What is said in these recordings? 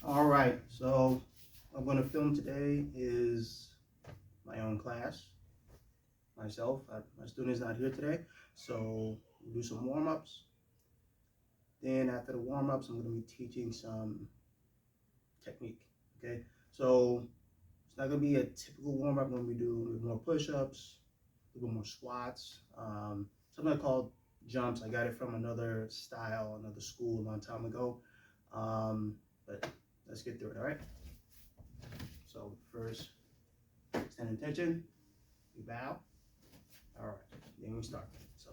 All right, so what I'm going to film today is my own class, myself. My student is not here today, so we'll do some warm-ups. Then after the warm-ups, I'm going to be teaching some technique, okay? So it's not going to be a typical warm-up. I'm going to be doing more push-ups, a little more squats, something I call jumps. I got it from another style, another school a long time ago, but let's get through it, all right? So first, stand attention, we bow. All right, then we start. So,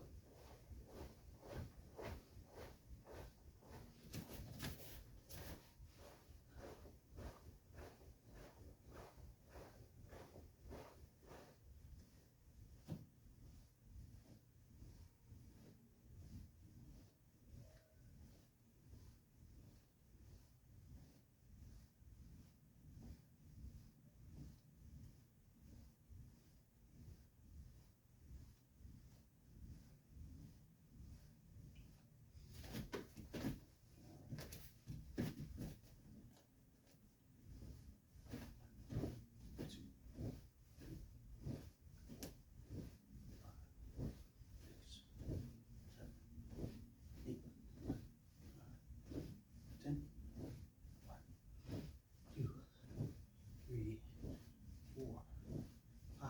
two, 6, 7, 8, 10, 1, 2, 3, 4, 5,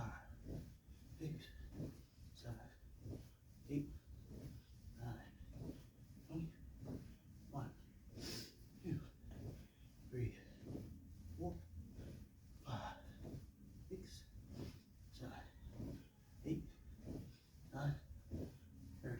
6, 7, 8, 9, 20, 1, 2, 3, 4, 5, 6, 7, 8, 9, 30.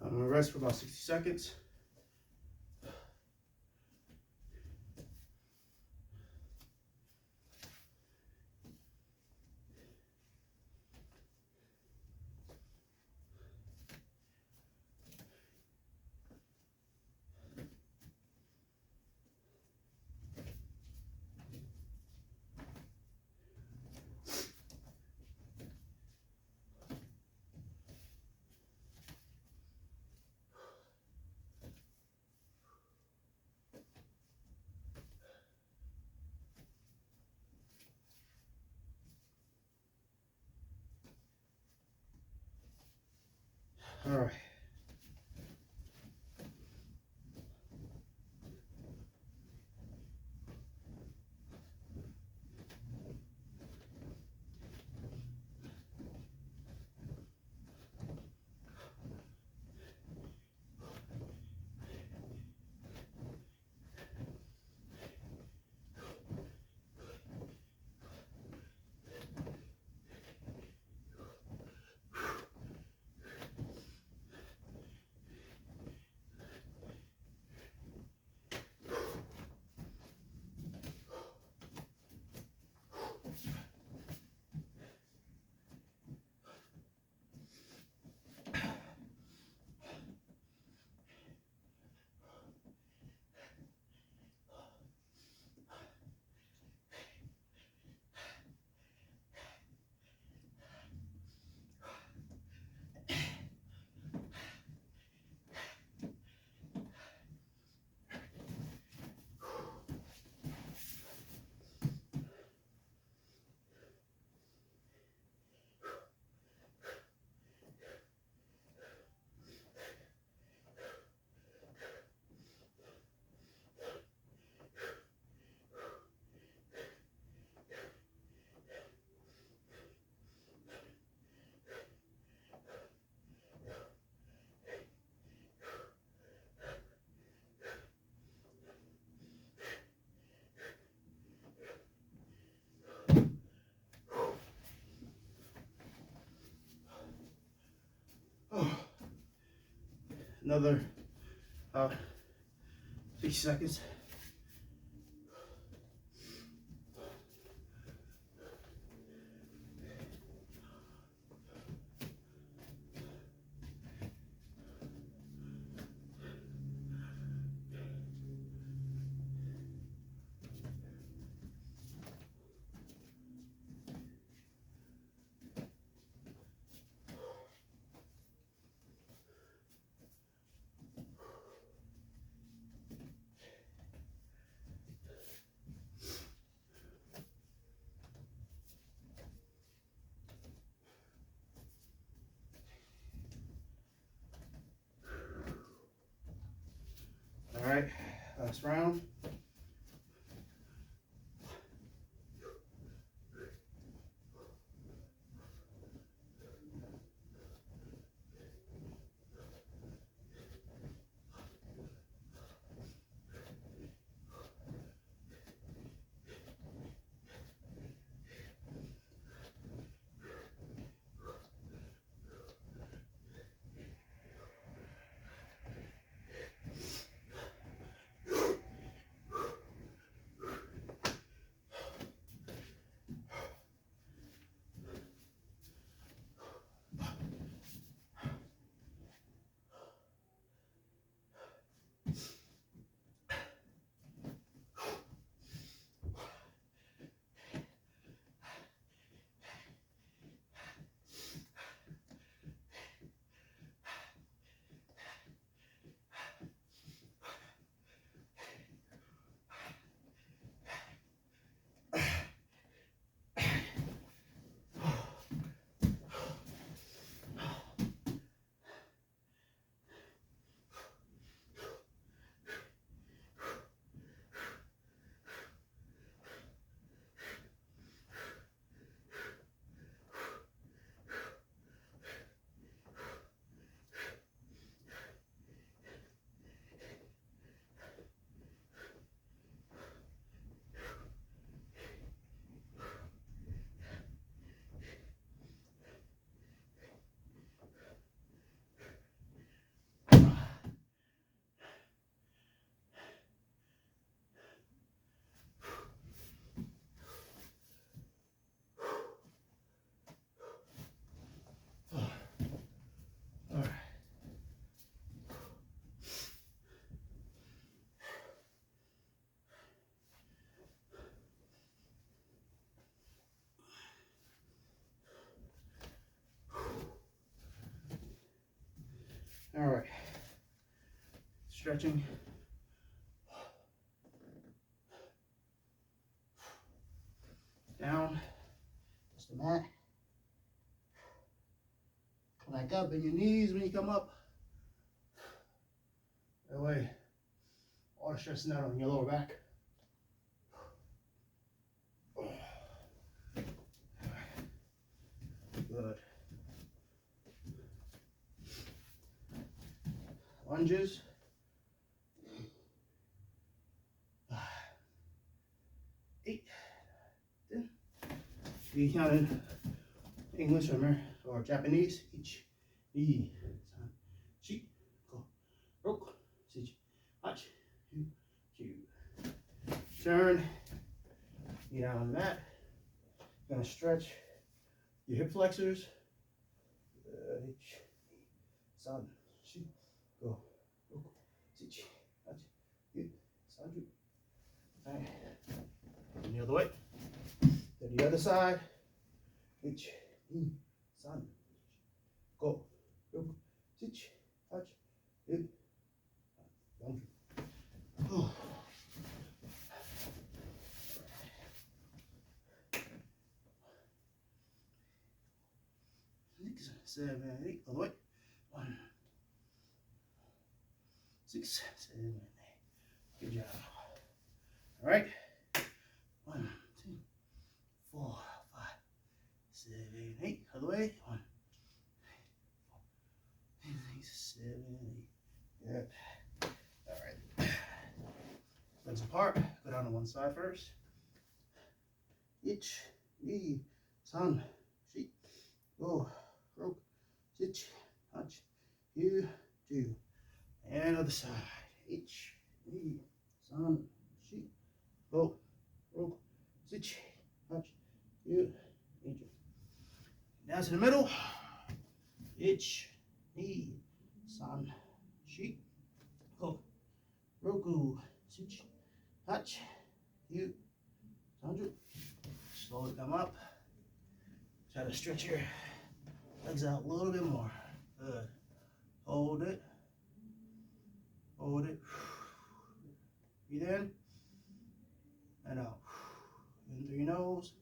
I'm gonna rest for about 60 seconds. All right. Another 60 seconds. All right, last round. All right, stretching. Down, just the mat. Come back up, bend your knees when you come up. That way, all the stress is not on your lower back. Good. Lunges. 8, 10. You count in English or Japanese. 1, 2, 3, 4, 5, 6, 7, 8. Turn. Knee down on the mat. You're gonna stretch your hip flexors. 1, 2, 3, 4, 5, 6, 7, 8. Alright. And the other way. To the other side. 1, 2, 3, 4, 5, 6, 7, 8. 1, 2. 6, 7, 8. All the way. 1, 6, 7, 8. Good job. All right. 1, 2, 4, 5, 7, 8. Other way. 1, 4, 6, 7, 8. Good. All right. Legs apart. Go down to one side first. 1, 2, 3, 4, 5, 6, 7, 8. 2. And other side. H, knee, san, shi, go, rook, sich, hach, you, injure. Down to the middle. H, knee, san, shi, go, roku, sich, hach, you, 100. Slowly come up. Try to stretch your legs out a little bit more. Good. Hold it. Hold it. Breathe in and out. In through your nose,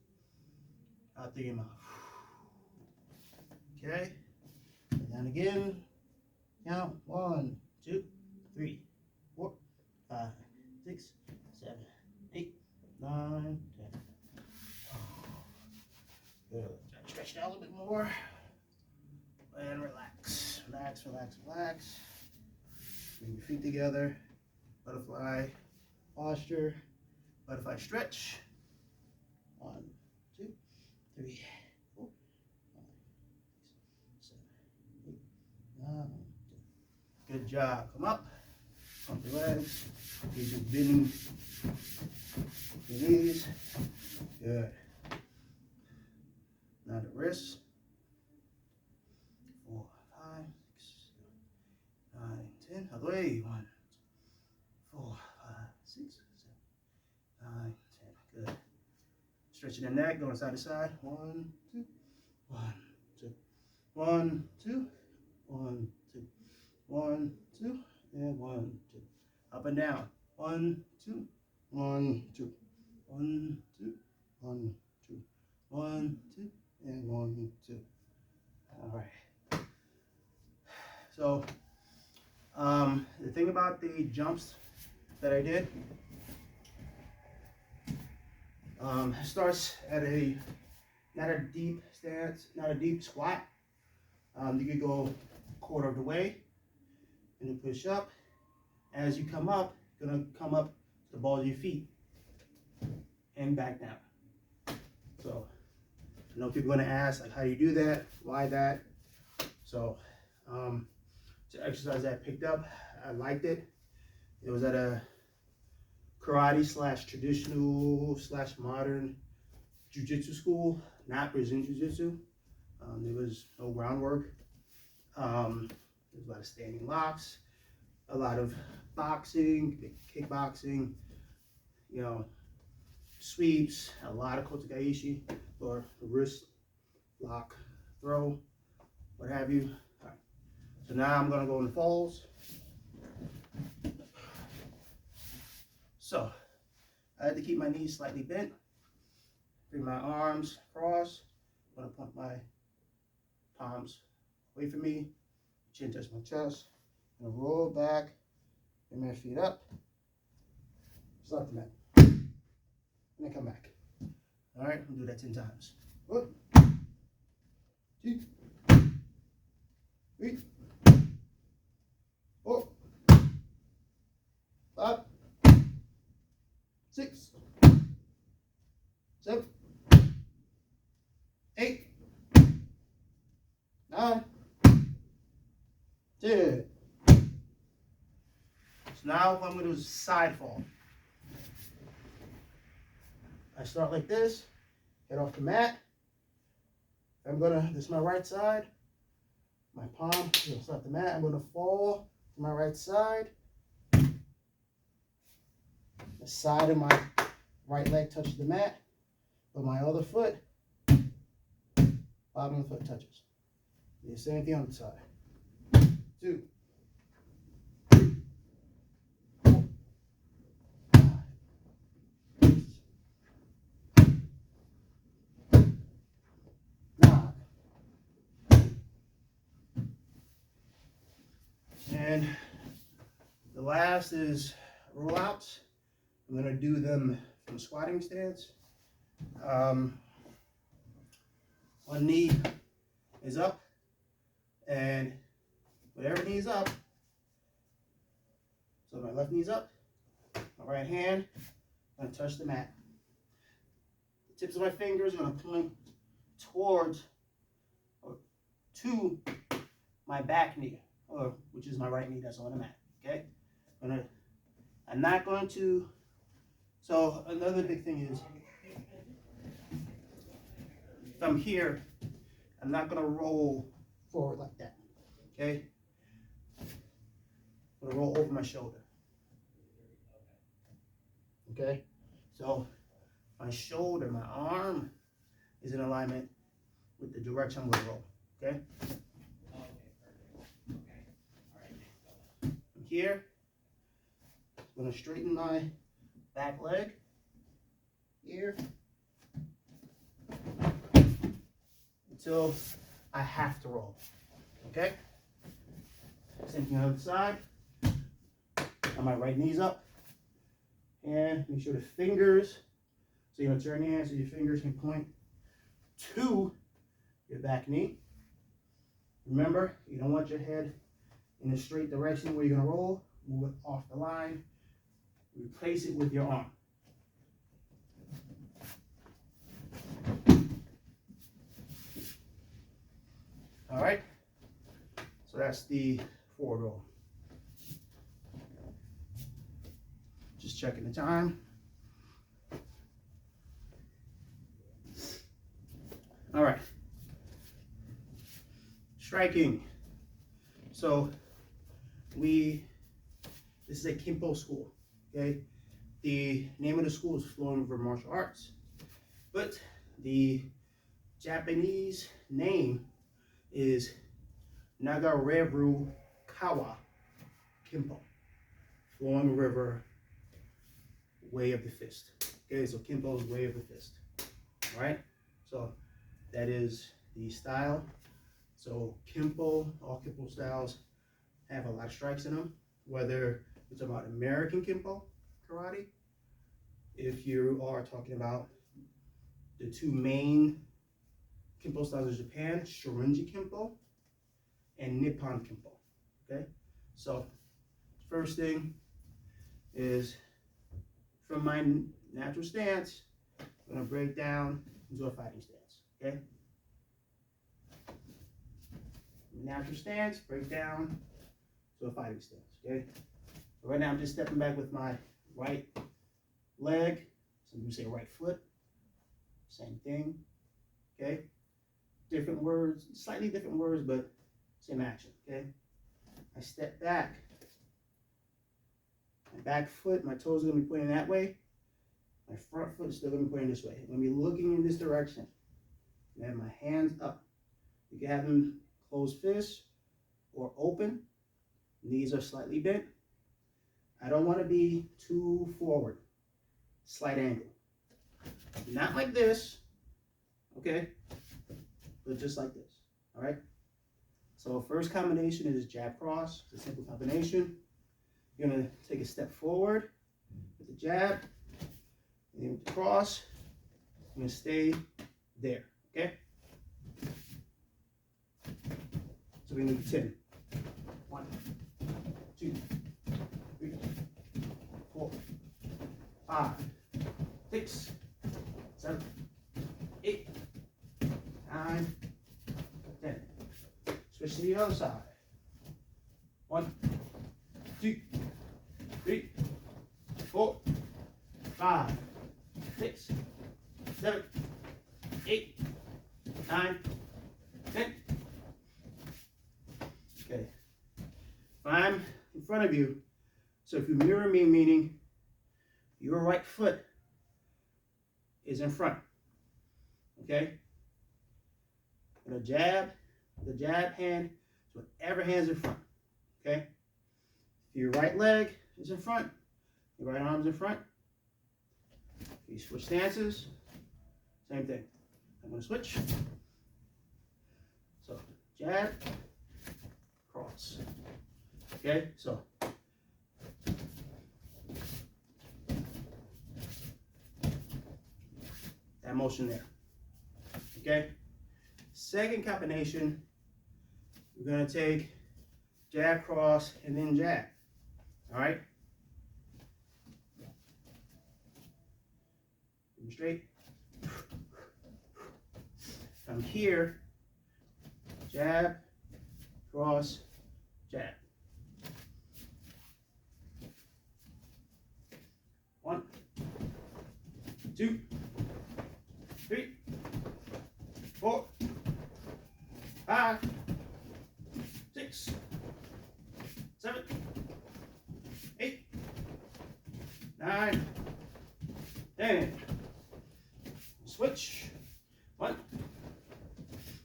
out through your mouth. Okay. And then again. Count 1, 2, 3, 4, 5, 6, 7, 8, 9, 10. Good. Try to stretch it out a little bit more. And relax. Relax, relax, relax. Bring your feet together. Butterfly posture. Butterfly stretch. 1, 2, 3, 4, 5, 6, 7, 8, 9, 10. Good job. Come up. Pump your legs. Use your bending your knees. Good. Now the wrists. 4, 5, 6, 7, 9, 10. Other way. 1, 4, 5, 6, 7, 9, 10. Good. Stretching the neck, going side to side. 1, 2, 1, 2, 1, 2, 1, 2, 1, 2, and 1, 2. Up and down. 1, 2, 1, 2, 1, 2, 1, 2, 1, 2, and 1, 2. All right. So, the thing about the jumps that I did, starts at not a deep stance, not a deep squat. You could go a quarter of the way and then push up. As you come up, you're gonna come up to the balls of your feet and back down. So I know people are gonna ask, like, how do you do that? Why that? So it's an exercise that I picked up. I liked it. It was at a karate / traditional / modern jiu-jitsu school, not Brazilian jiu-jitsu. There was no groundwork. There was a lot of standing locks, a lot of boxing, kickboxing, sweeps, a lot of kotagaishi, or wrist lock throw, what have you. All right. So now I'm gonna go in the falls. So I had to keep my knees slightly bent. Bring my arms across. I'm gonna point my palms away from me. Chin touch my chest. I'm gonna roll back. Bring my feet up. Slap the mat. And then come back. All right, we'll do that 10 times. 1, 2, 3, 4, 5, 6, 7, 8, 9, 10. So now what I'm going to do is side fall. I start like this, get off the mat. This is my right side. My palm is off the mat. I'm going to fall to my right side. The side of my right leg touches the mat, but my other foot, bottom of the foot touches. The same thing on the side. 2, 3, 4, 5, 6, 9. And the last is rollouts. I'm going to do them from squatting stance. One knee is up, and whatever knee is up, so my left knee is up, my right hand going to touch the mat. The tips of my fingers are going to point towards or to my back knee, which is my right knee that's on the mat. Okay, I'm not going to. So another big thing is, if I'm here, I'm not going to roll forward like that. Okay, I'm going to roll over my shoulder. Okay, so my shoulder, my arm is in alignment with the direction I'm going to roll. Okay. From here, I'm going to straighten my back leg here until I have to roll. Okay. Same thing on the other side. On my right knee's up, and make sure the fingers. So you're gonna turn your hands so your fingers can point to your back knee. Remember, you don't want your head in a straight direction where you're gonna roll. Move it off the line. Replace it with your arm. All right. So that's the forward roll. Just checking the time. All right. Striking. So this is a Kimpo school. Okay. The name of the school is Flowing River Martial Arts, but the Japanese name is Nagareru Kawa Kimpo, Flowing River Way of the Fist. Okay, so Kimpo is Way of the Fist. All right, so that is the style. So Kimpo, all Kimpo styles have a lot of strikes in them, whether it's about American Kimpo karate, if you are talking about the two main Kimpo styles of Japan, Shorinji Kimpo and Nippon Kimpo. Okay, so first thing is, from my natural stance, I'm going to break down into a fighting stance. Okay, natural stance, break down to a fighting stance. Okay, right now I'm just stepping back with my right leg. Some people say right foot. Same thing. Okay, different words, slightly different words, but same action. Okay, I step back. My back foot, my toes are going to be pointing that way. My front foot is still going to be pointing this way. I'm going to be looking in this direction. I have my hands up. You can have them closed fists or open. Knees are slightly bent. I don't want to be too forward. Slight angle. Not like this, okay? But just like this, all right? So first combination is jab cross. It's a simple combination. You're going to take a step forward with the jab, and then with the cross, you're going to stay there, okay? So we're going to do 10. 1, 2, 3, 4, 5, 6, 7, 8, 9, 10. Switch to the other side. 1, 2, 3, 4, 5, 6, 7, 8, 9, 10. Okay. If I'm in front of you, so if you mirror me, meaning your right foot is in front. Okay? And the jab hand, so whatever hand's in front. Okay? If your right leg is in front, your right arm's in front. You switch stances, same thing. I'm going to switch. So jab, cross. Okay, so that motion there. Okay, second combination, we're going to take jab, cross, and then jab. All right. Straight. From here, jab, cross, jab. 2, 3, 4, 5, 6, 7, 8, 9, 10. Switch. 1,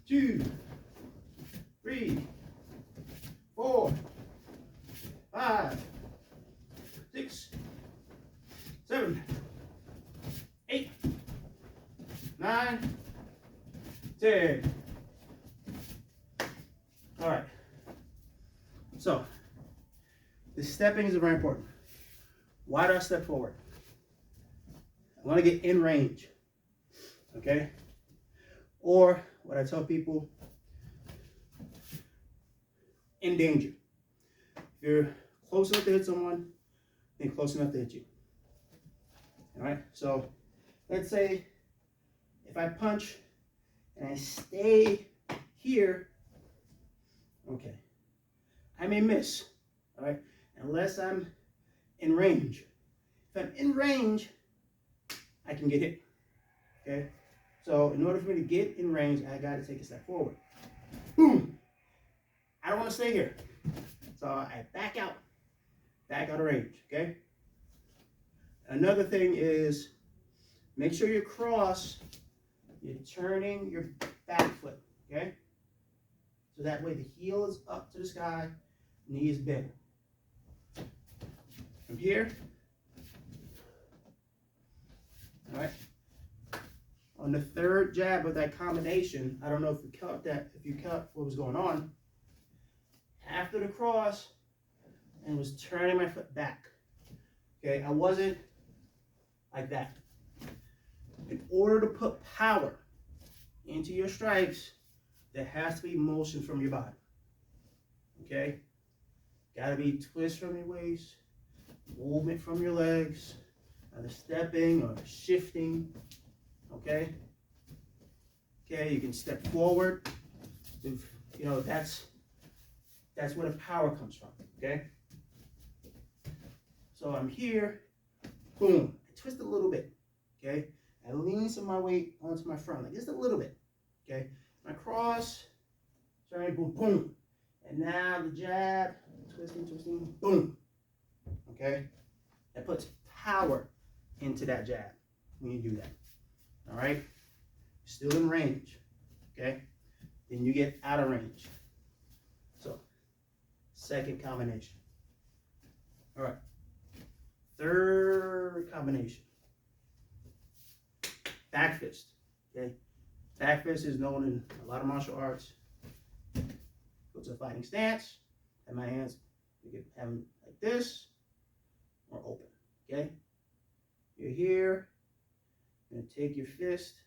2, 3, 4, 5, 6, 7, 8, 9, 10. All right. So, the stepping is very important. Why do I step forward? I want to get in range. Okay? Or what I tell people, in danger. If you're close enough to hit someone, then close enough to hit you. All right? So, let's say if I punch and I stay here, okay, I may miss, all right, unless I'm in range. If I'm in range, I can get hit, okay? So in order for me to get in range, I got to take a step forward. Boom! I don't want to stay here. So I back out of range, okay? Another thing is, make sure you cross, you're turning your back foot, okay? So that way the heel is up to the sky, knee is bent. From here, all right? On the third jab of that combination, I don't know if you caught that, if you caught what was going on. After the cross, and was turning my foot back. Okay, I wasn't like that. In order to put power into your strikes, there has to be motion from your body. Okay? Gotta be twist from your waist, movement from your legs, either stepping or shifting. Okay? Okay, you can step forward. If, you know, that's where the power comes from. Okay? So I'm here, boom, I twist a little bit. Okay? I lean some of my weight onto my front, like just a little bit. Okay? My cross, sorry, boom, boom. And now the jab, twisting, boom. Okay? That puts power into that jab when you do that. All right? Still in range. Okay? Then you get out of range. So, second combination. All right. Third combination. Back fist. Okay? Back fist is known in a lot of martial arts. Go to a fighting stance. Have my hands, you can have them like this or open. Okay? You're here. You're going to take your fist.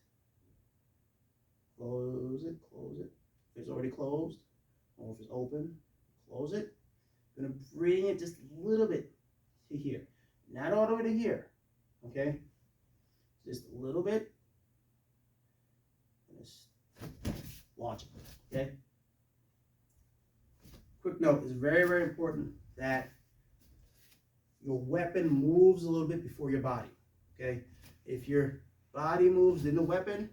Close it. If it's already closed, or if it's open, close it. You're going to bring it just a little bit to here. Not all the way to here. Okay? Just a little bit. And just launch it. Okay? Quick note, it's very, very important that your weapon moves a little bit before your body. Okay? If your body moves, then the weapon,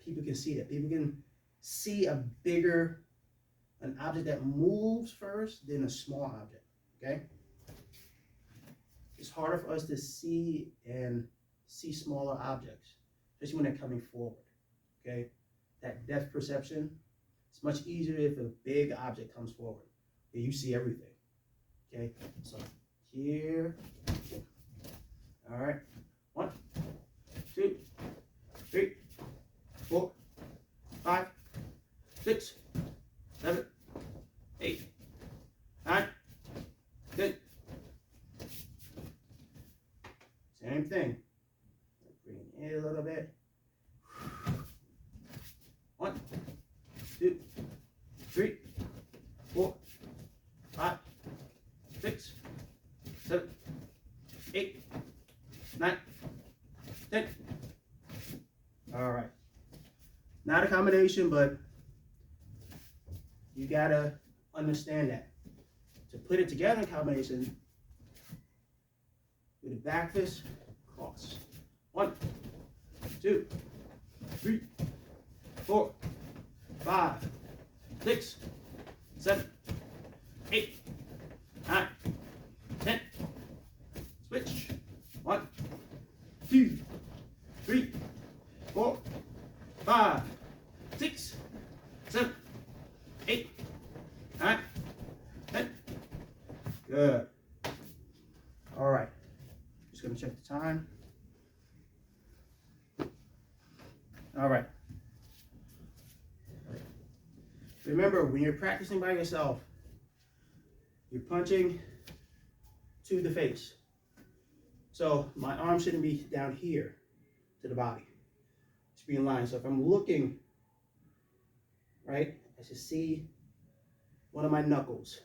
people can see that. People can see an object that moves first than a small object. Okay? It's harder for us to see smaller objects, especially when they're coming forward. Okay? That depth perception, it's much easier if a big object comes forward. Okay? You see everything. Okay? So here. All right. 1, 2, 3, 4, 5, 6, 7, 8, 9, 10. Same thing. Bring it in a little bit. 1, 2, 3, 4, 5, 6, 7, 8, 9, 10. All right. Not a combination, but you gotta understand that. To put it together in combination, with the back fist, cross. 1, 2, 3, 4, 5, 6, 7, 8, 9, 10. Switch. 1, 2, 3, 4, 5, 6, 7, 8, 9, 10. Good. All right. Just gonna check the time. All right. Remember, when you're practicing by yourself, you're punching to the face. So my arm shouldn't be down here to the body. It should be in line. So if I'm looking, right, I should see one of my knuckles.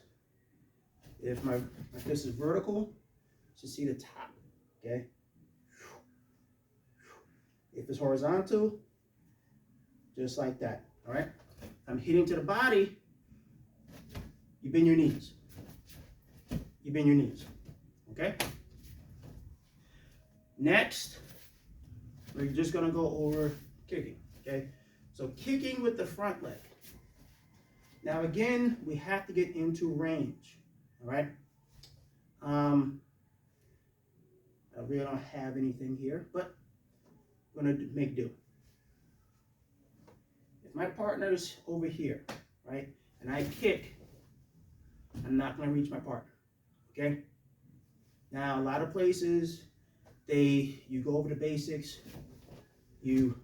If my fist is vertical, I should see the top, okay? If it's horizontal, just like that, all right? I'm hitting to the body, you bend your knees. You bend your knees, okay? Next, we're just gonna go over kicking, okay? So kicking with the front leg. Now again, we have to get into range, all right? I really don't have anything here, but I'm gonna make do. If my partner's over here, right, and I kick, I'm not gonna reach my partner, okay? Now, a lot of places, you go over the basics, you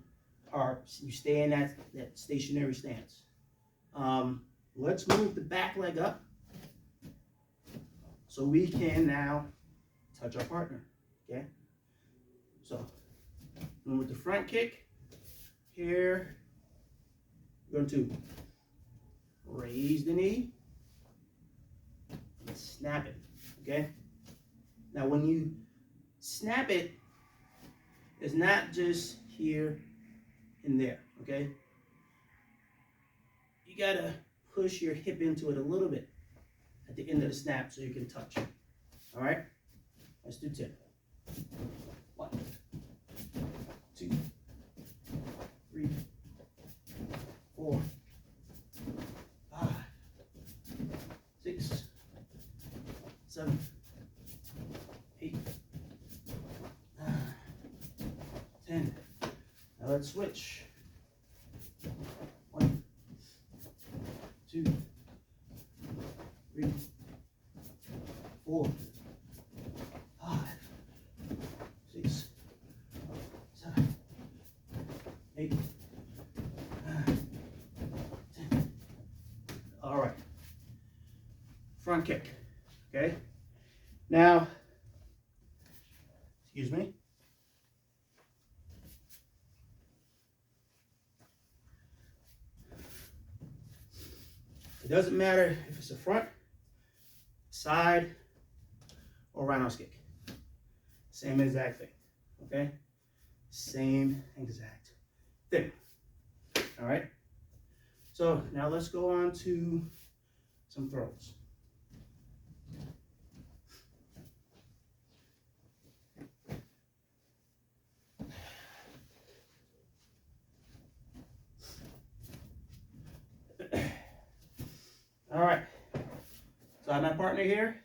stay in that stationary stance. Let's move the back leg up so we can now touch our partner, okay? So, with the front kick, here, we're going to raise the knee and snap it, okay? Now, when you snap it, it's not just here and there, okay? You gotta push your hip into it a little bit at the end of the snap so you can touch. All right? Let's do 10. 1, 2, 3, 4, 5, 6, 7, 8, 9, 10. Now let's switch. 1, 2, 3, 4, 5, 6, 7, 8, 9, 10. All right. Front kick. Okay. Now, excuse me. It doesn't matter if it's a front, side, or roundhouse kick. Same exact thing, okay? Same exact thing, all right? So now let's go on to some throws. All right, so I have my partner here.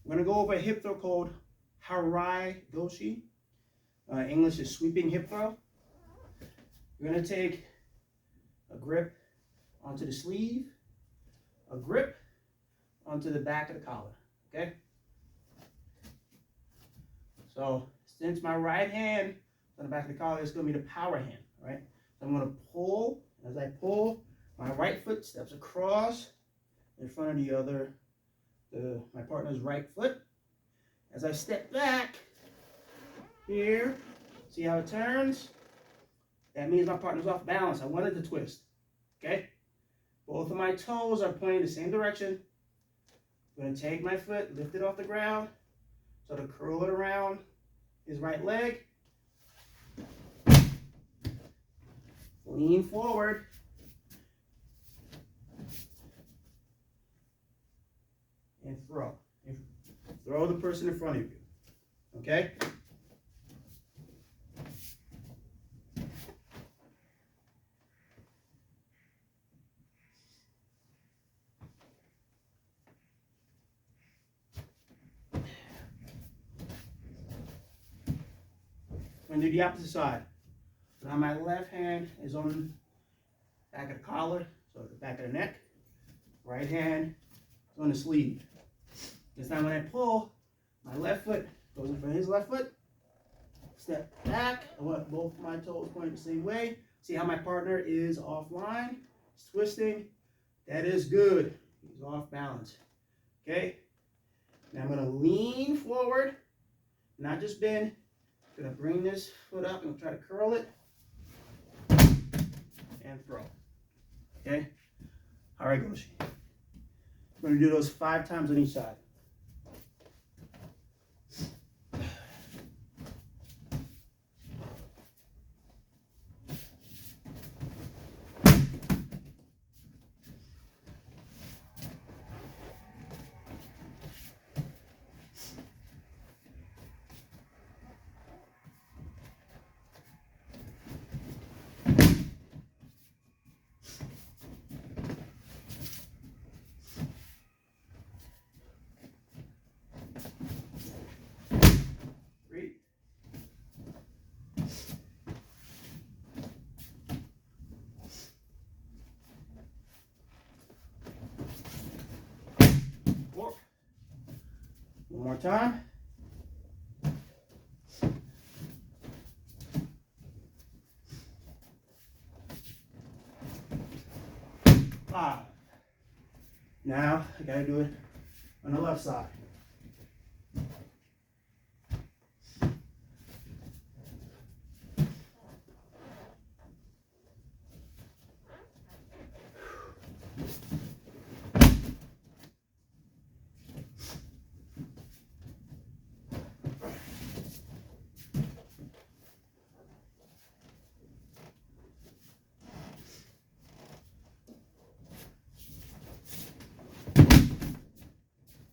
I'm gonna go over a hip throw called Harai Goshi. English is sweeping hip throw. We're gonna take a grip onto the sleeve, a grip onto the back of the collar, okay? So since my right hand on the back of the collar is gonna be the power hand, right? So I'm gonna pull. As I pull, my right foot steps across in front of my partner's right foot. As I step back here, see how it turns? That means my partner's off balance. I wanted to twist, okay? Both of my toes are pointing the same direction. I'm gonna take my foot, lift it off the ground, so to curl it around his right leg. Lean forward. And throw. And throw the person in front of you. Okay? I'm gonna do the opposite side. So now my left hand is on the back of the collar, so the back of the neck. Right hand is on the sleeve. This time when I pull, my left foot goes in front of his left foot. Step back. I want both my toes pointing the same way. See how my partner is offline. He's twisting. That is good. He's off balance. Okay? Now I'm going to lean forward, not just bend. I'm going to bring this foot up and try to curl it and throw. Okay? All right, Goshi. I'm going to do those 5 times on each side. One more time. 5. Now I gotta do it on the left side.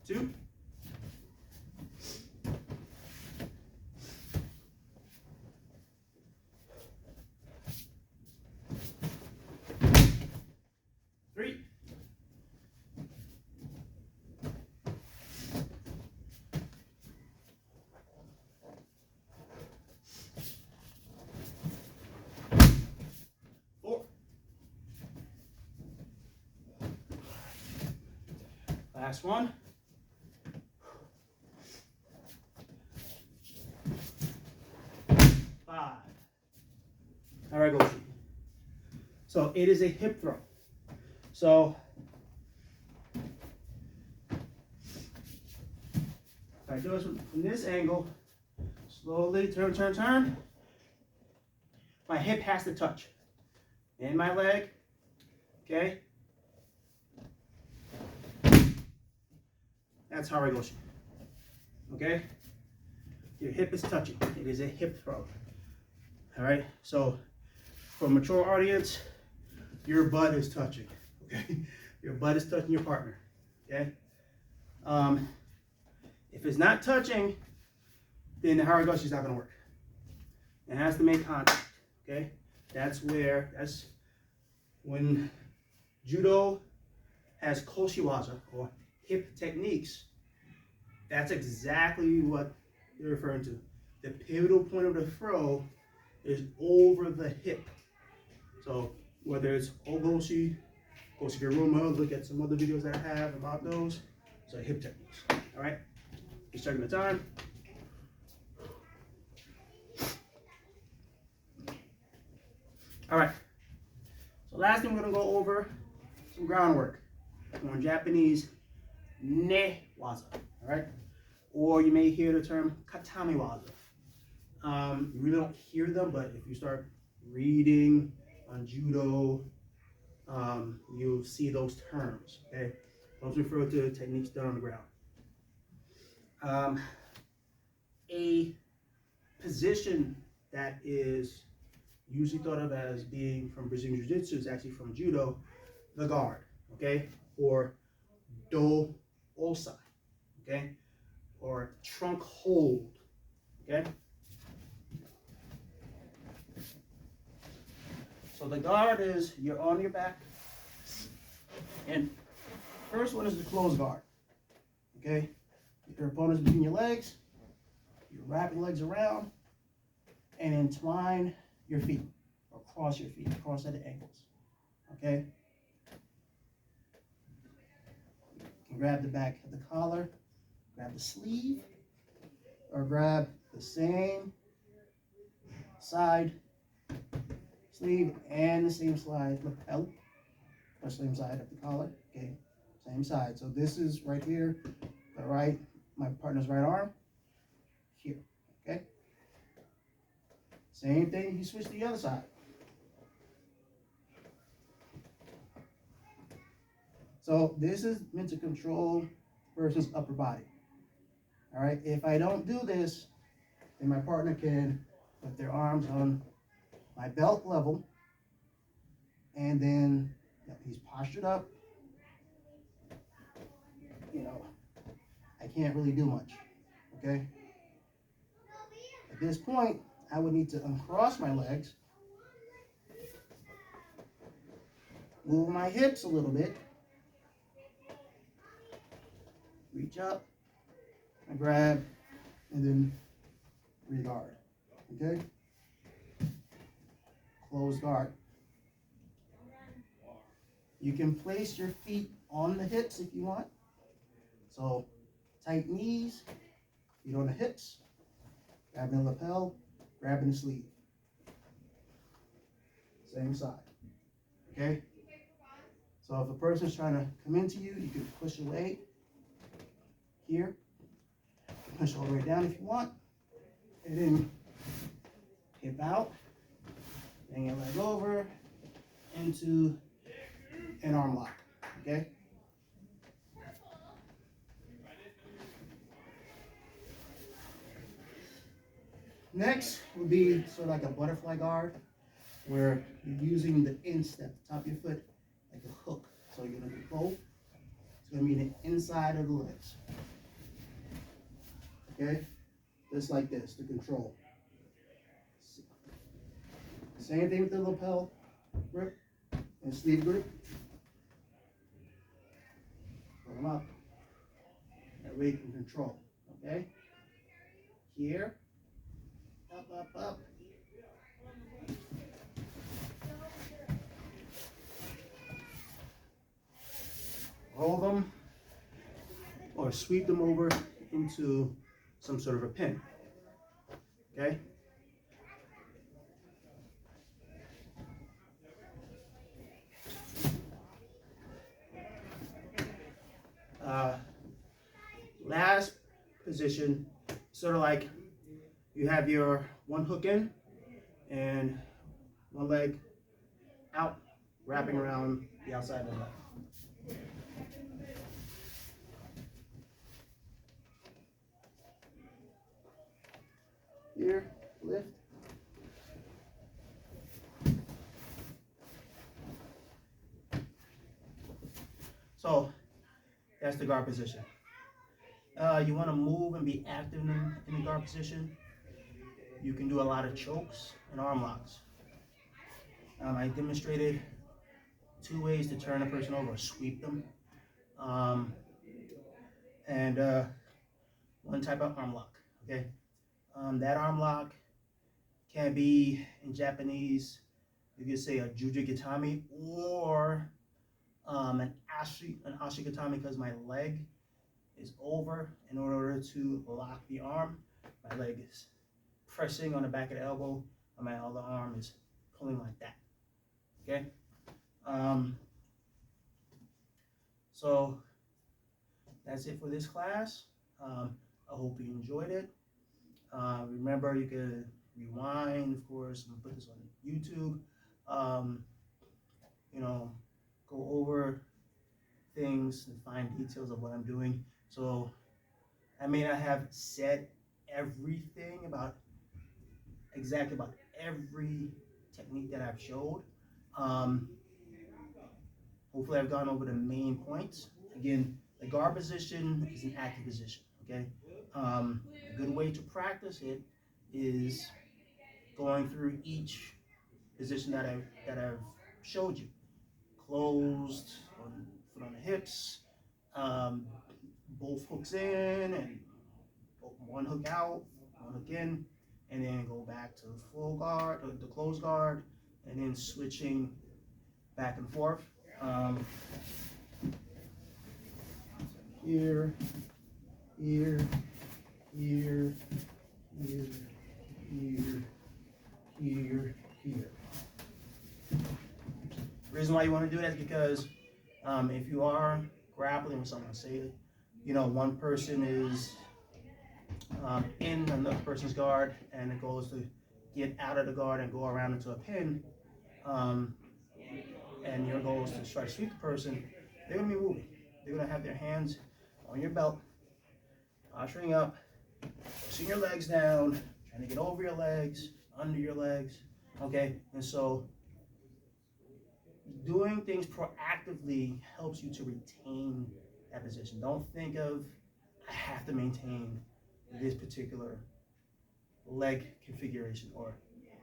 Two. Three. 4. Last one. 5. All right, Goshi. So it is a hip throw. So if I do this from this angle, slowly turn, turn, turn, my hip has to touch and my leg. Okay? That's how I go. Okay? Your hip is touching. It is a hip throw. All right? So for a mature audience, your butt is touching. Okay? Your butt is touching your partner. Okay? If it's not touching, then the Haragoshi is not going to work. It has to make contact. Okay? That's when judo has koshiwaza or hip techniques. That's exactly what they're referring to. The pivotal point of the throw is over the hip. So whether it's ogoshi, goshiguruma, look at some other videos that I have about those. So hip techniques. All right, just checking the time. All right. So last thing we're gonna go over some groundwork. More Japanese ne waza. All right, or you may hear the term katami waza. You really don't hear them, but if you start reading on judo, you'll see those terms. Okay, those refer to techniques done on the ground. A position that is usually thought of as being from Brazilian Jiu-Jitsu is actually from judo, the guard. Okay, or do osai. Okay, or trunk hold. Okay? So the guard is you're on your back, and first one is the closed guard. Okay? Your opponent's between your legs, you wrap your legs around, and entwine your feet, or cross your feet, cross at the ankles. Okay? You can grab the back of the collar, grab the sleeve, or grab the same side sleeve and the same side lapel, or same side of the collar. Okay, same side. So this is right here, the right, my partner's right arm, here. Okay. Same thing. You switch to the other side. So this is meant to control person's upper body. All right. If I don't do this, then my partner can put their arms on my belt level, and then he's postured up. You know, I can't really do much. Okay. At this point, I would need to uncross my legs, move my hips a little bit, reach up, and grab, and then regard. Okay? Close guard. You can place your feet on the hips if you want. So tight knees, feet on the hips, grabbing the lapel, grabbing the sleeve. Same side. Okay? So if a person's trying to come into you, you can push away here. Push all the way down if you want. And then hip out. Bring your leg over into an arm lock. Okay? Next would be sort of like a butterfly guard, where you're using the instep, top of your foot, like a hook. So you're going to do both. It's going to be the inside of the legs. Okay? Just like this to control. Same thing with the lapel grip and sleeve grip. Put them up. That way you can control. Okay? Here. Up, up, up. Roll them or sweep them over into some sort of a pin. Okay? Last position, sort of like you have your one hook in and one leg out, wrapping around the outside of the leg. Here, lift. So that's the guard position. You want to move and be active in the guard position. You can do a lot of chokes and arm locks. I demonstrated 2 ways to turn a person over, sweep them, and one type of arm lock. Okay, that arm lock can be in Japanese. You could say a jujigatami or an ashikatami, because my leg is over. In order to lock the arm, my leg is pressing on the back of the elbow, and my other arm is pulling like that. Okay? So that's it for this class. I hope you enjoyed it. Remember, you can rewind, of course, and put this on YouTube. You know, go over things and find details of what I'm doing. So I may not have said everything exactly about every technique that I've showed. Hopefully I've gone over the main points. Again, the guard position is an active position, okay? A good way to practice it is going through each position that I've showed you. Closed, foot on the hips, both hooks in, and one hook out, one hook in, and then go back to the full guard, or the closed guard, and then switching back and forth. Here, here, here, here, here, here, here. The reason why you want to do that is because if you are grappling with someone, say, one person is in another person's guard, and the goal is to get out of the guard and go around into a pin, and your goal is to try to sweep the person, they're going to be moving. They're going to have their hands on your belt, posturing up, pushing your legs down, trying to get over your legs, under your legs, okay? And so doing things proactively helps you to retain that position. Don't think of, I have to maintain this particular leg configuration or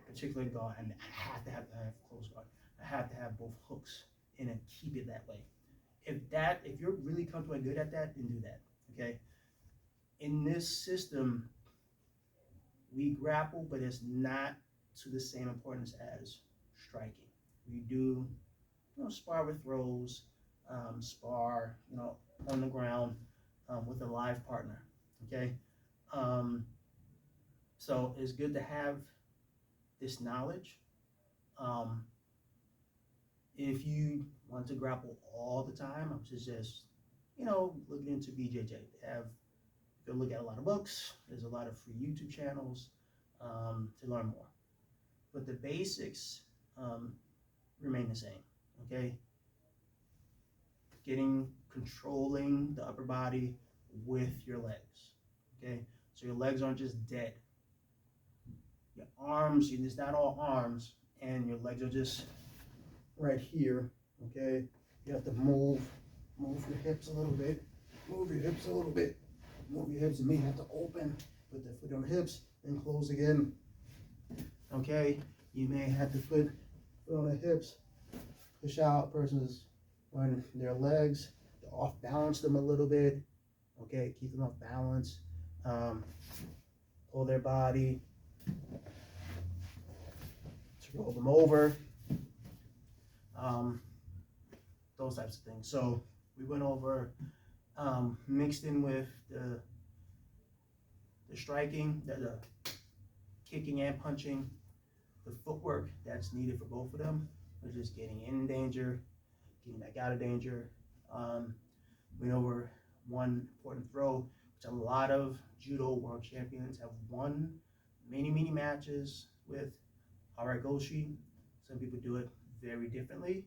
particular guard, and I have to have close guard. I have to have both hooks in and keep it that way. If you're really comfortable and good at that, then do that, okay? In this system, we grapple, but it's not to the same importance as striking. We do, spar with throws, spar, on the ground with a live partner, okay? So it's good to have this knowledge. If you want to grapple all the time, I would suggest, looking into BJJ. You can look at a lot of books. There's a lot of free YouTube channels to learn more. But the basics remain the same, okay? Controlling the upper body with your legs, okay? So your legs aren't just dead. Your arms, it's not all arms, and your legs are just right here, okay? You have to move your hips a little bit, move your hips a little bit, move your hips. You may have to open, put the foot on the hips, and close again, okay? You may have to put foot on the hips, push out person's on their legs, to off balance them a little bit, okay? Keep them off balance, pull their body, to roll them over, those types of things. So we went over, mixed in with the striking, the kicking and punching, the footwork that's needed for both of them, which is getting in danger, getting back out of danger. Went over one important throw, which a lot of judo world champions have won many matches with Arts-Chatham. Some people do it very differently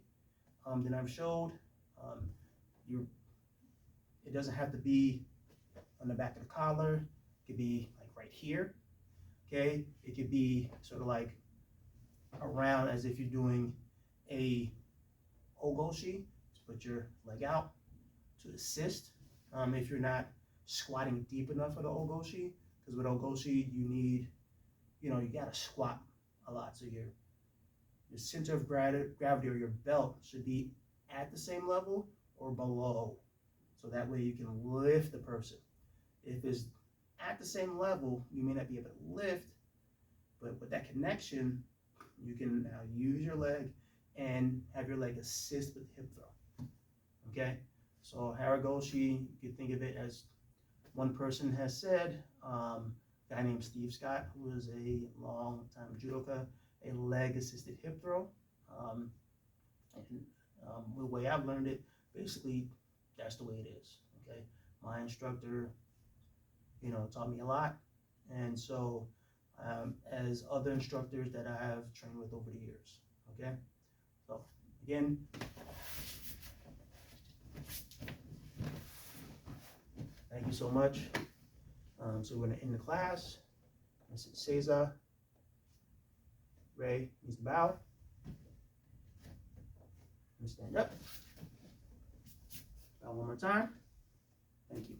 than I've showed. It doesn't have to be on the back of the collar. It could be like right here, okay? It could be sort of like around as if you're doing a ogoshi. Just put your leg out to assist. If you're not squatting deep enough for the ogoshi, because with ogoshi you need, you gotta squat a lot. So your center of gravity or your belt should be at the same level or below. So that way you can lift the person. If it's at the same level, you may not be able to lift, but with that connection, you can now use your leg and have your leg assist with the hip throw, okay? So Haragoshi, you could think of it as, one person has said, a guy named Steve Scott, who is a long-time judoka, a leg-assisted hip throw. The way I've learned it, basically, that's the way it is, okay? My instructor, taught me a lot, and so as other instructors that I have trained with over the years, okay? So, again, thank you so much. So we're going to end the class. I said Seiza. Ray needs to bow. Let me stand up. Bow one more time. Thank you.